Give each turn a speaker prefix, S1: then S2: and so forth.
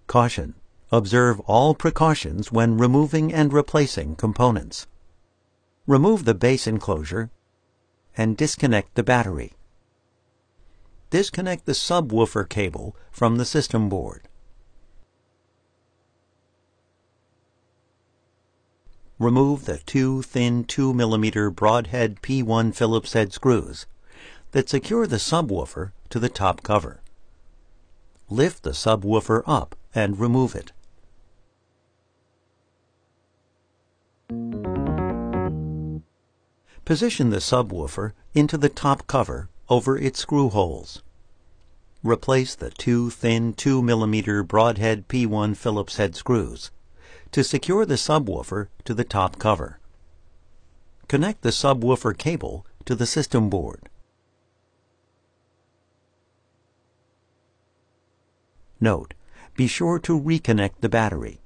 S1: Caution: observe all precautions when removing and replacing components. Remove the base enclosure and disconnect the battery. Disconnect the subwoofer cable from the system board. Remove the two thin 2 mm broadhead P1 Phillips head screws that secure the subwoofer to the top cover. Lift the subwoofer up and remove it. Position the subwoofer into the top cover over its screw holes. Replace the two thin 2 mm broadhead P1 Phillips head screws to secure the subwoofer to the top cover. Connect the subwoofer cable to the system board. Note: be sure to reconnect the battery.